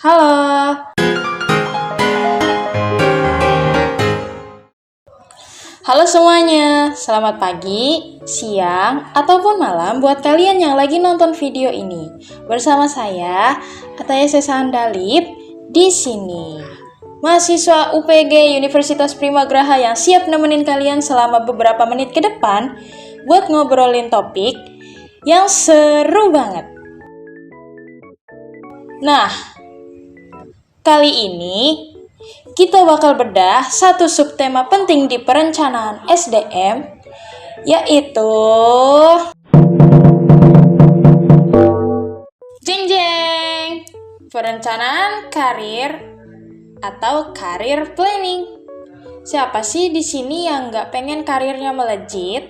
Halo. Halo semuanya, selamat pagi, siang, ataupun malam buat kalian yang lagi nonton video ini. Bersama saya, Ataya Sesandalip, di sini. Mahasiswa UPG Universitas Primagraha yang siap nemenin kalian selama beberapa menit ke depan buat ngobrolin topik yang seru banget. Nah, kali ini kita bakal bedah satu subtema penting di perencanaan SDM, yaitu jeng jeng, perencanaan karir atau career planning. Siapa sih di sini yang nggak pengen karirnya melejit?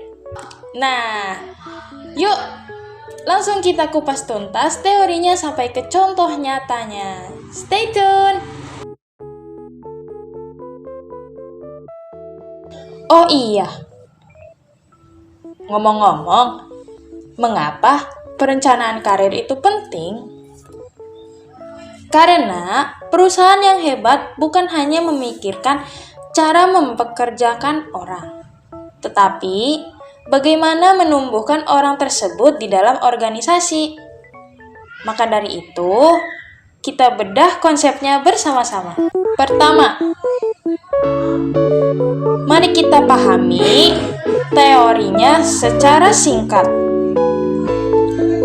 Nah, yuk langsung kita kupas tuntas teorinya sampai ke contoh nyatanya. Stay tune! Oh iya, ngomong-ngomong, mengapa perencanaan karir itu penting? Karena perusahaan yang hebat bukan hanya memikirkan cara mempekerjakan orang, tetapi bagaimana menumbuhkan orang tersebut di dalam organisasi. Maka dari itu, kita bedah konsepnya bersama-sama. Pertama, mari kita pahami teorinya secara singkat.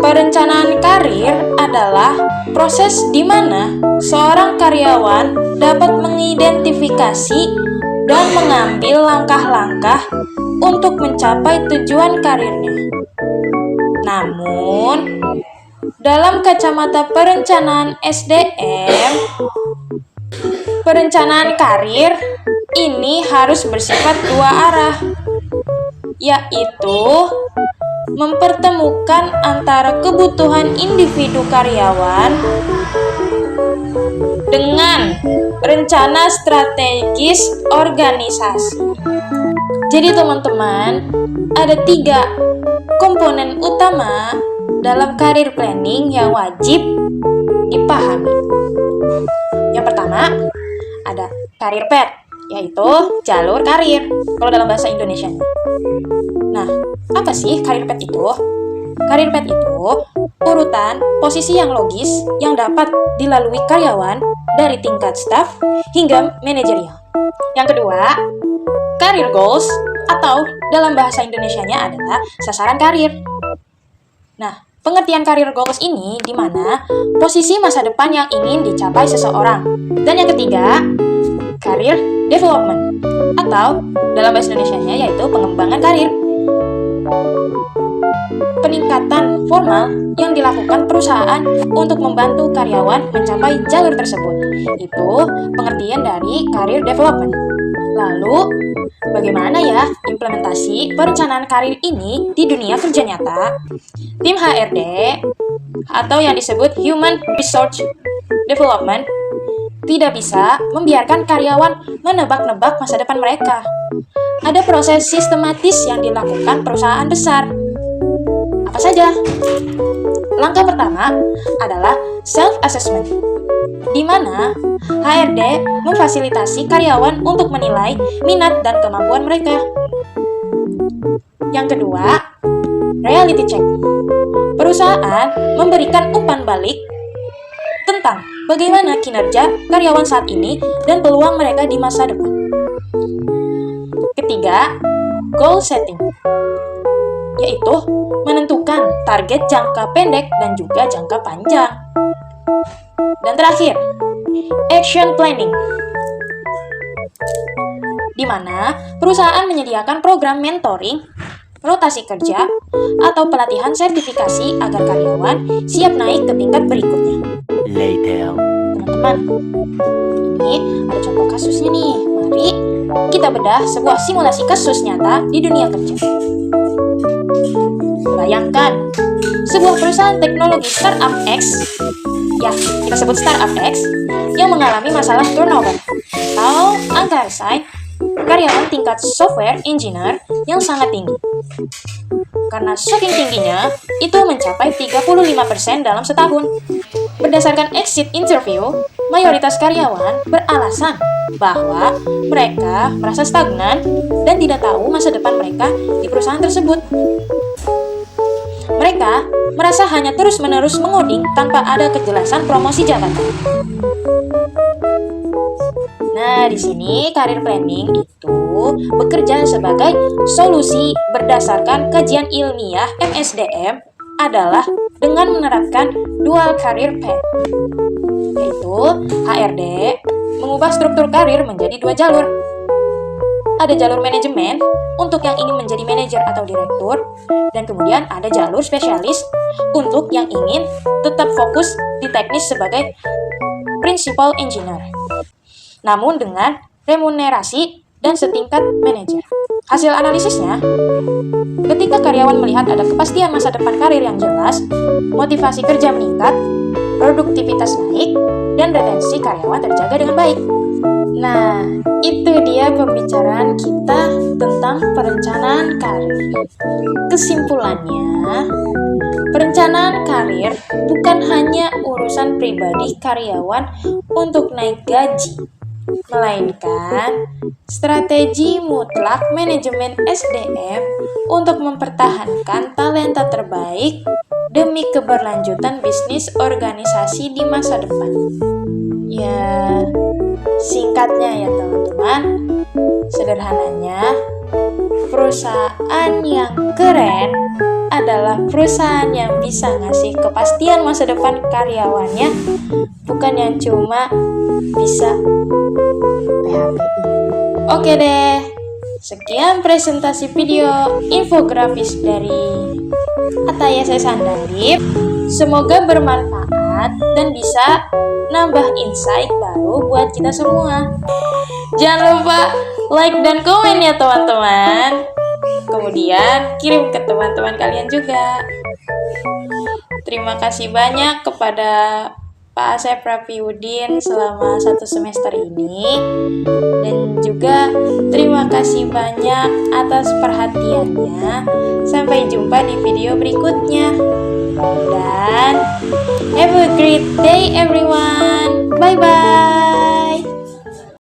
Perencanaan karir adalah proses di mana seorang karyawan dapat mengidentifikasi dan mengambil langkah-langkah untuk mencapai tujuan karirnya. Namun, dalam kacamata perencanaan SDM, perencanaan karir ini harus bersifat dua arah, yaitu mempertemukan antara kebutuhan individu karyawan dengan rencana strategis organisasi. Jadi teman-teman, ada 3 komponen utama dalam career planning yang wajib dipahami. Yang pertama, ada career path, yaitu jalur karir kalau dalam bahasa Indonesia. Nah, apa sih career path itu? Career path itu urutan posisi yang logis yang dapat dilalui karyawan dari tingkat staff hingga manajerial. Yang kedua, career goals atau dalam bahasa Indonesianya adalah sasaran karir. Nah, pengertian career goals ini di mana posisi masa depan yang ingin dicapai seseorang. Dan yang ketiga, career development atau dalam bahasa Indonesianya yaitu pengembangan karir. Peningkatan formal yang dilakukan perusahaan untuk membantu karyawan mencapai jalur tersebut. Itu pengertian dari career development. Lalu, bagaimana ya implementasi perencanaan karir ini di dunia kerja nyata? Tim HRD atau yang disebut Human Resource Development tidak bisa membiarkan karyawan menebak-nebak masa depan mereka. Ada proses sistematis yang dilakukan perusahaan besar. Apa saja? Langkah pertama adalah self-assessment, di mana HRD memfasilitasi karyawan untuk menilai minat dan kemampuan mereka. Yang kedua, reality check. Perusahaan memberikan umpan balik tentang bagaimana kinerja karyawan saat ini dan peluang mereka di masa depan. Ketiga, goal setting, yaitu menentukan target jangka pendek dan juga jangka panjang. Dan terakhir, action planning, di mana perusahaan menyediakan program mentoring, rotasi kerja, atau pelatihan sertifikasi agar karyawan siap naik ke tingkat berikutnya. Later. Teman-teman, ini ada contoh kasusnya nih. Mari kita bedah sebuah simulasi kasus nyata di dunia kerja. Bayangkan, sebuah perusahaan teknologi startup X, ya kita sebut startup X, yang mengalami masalah turnover atau angka resign karyawan tingkat software engineer yang sangat tinggi. Karena saking tingginya, itu mencapai 35% dalam setahun. Berdasarkan exit interview, mayoritas karyawan beralasan bahwa mereka merasa stagnan dan tidak tahu masa depan mereka di perusahaan tersebut. Mereka merasa hanya terus-menerus mengoding tanpa ada kejelasan promosi jabatan. Nah, di sini career planning itu bekerja sebagai solusi berdasarkan kajian ilmiah MSDM adalah dengan menerapkan dual career path, yaitu HRD mengubah struktur karir menjadi dua jalur. Ada jalur manajemen untuk yang ingin menjadi manajer atau direktur, dan kemudian ada jalur spesialis untuk yang ingin tetap fokus di teknis sebagai principal engineer, namun dengan remunerasi dan setingkat manajer. Hasil analisisnya, ketika karyawan melihat ada kepastian masa depan karir yang jelas, motivasi kerja meningkat, produktivitas naik, dan retensi karyawan terjaga dengan baik. Nah, itu dia pembicaraan kita tentang perencanaan karir. Kesimpulannya, perencanaan karir bukan hanya urusan pribadi karyawan untuk naik gaji, melainkan strategi mutlak manajemen SDM untuk mempertahankan talenta terbaik demi keberlanjutan bisnis organisasi di masa depan. Ya, singkatnya ya teman-teman, sederhananya, perusahaan yang keren adalah perusahaan yang bisa ngasih kepastian masa depan karyawannya, bukan yang cuma bisa PHP. Oke deh, sekian presentasi video infografis dari Ataya Sesandalip. Semoga bermanfaat dan bisa nambah insight baru buat kita semua. Jangan lupa like dan komen ya teman-teman. Kemudian kirim ke teman-teman kalian juga. Terima kasih banyak kepada Pak Asep Rafiuddin selama 1 semester ini. Dan juga terima kasih banyak atas perhatiannya. Sampai jumpa di video berikutnya. Dan have a great day everyone. Bye bye.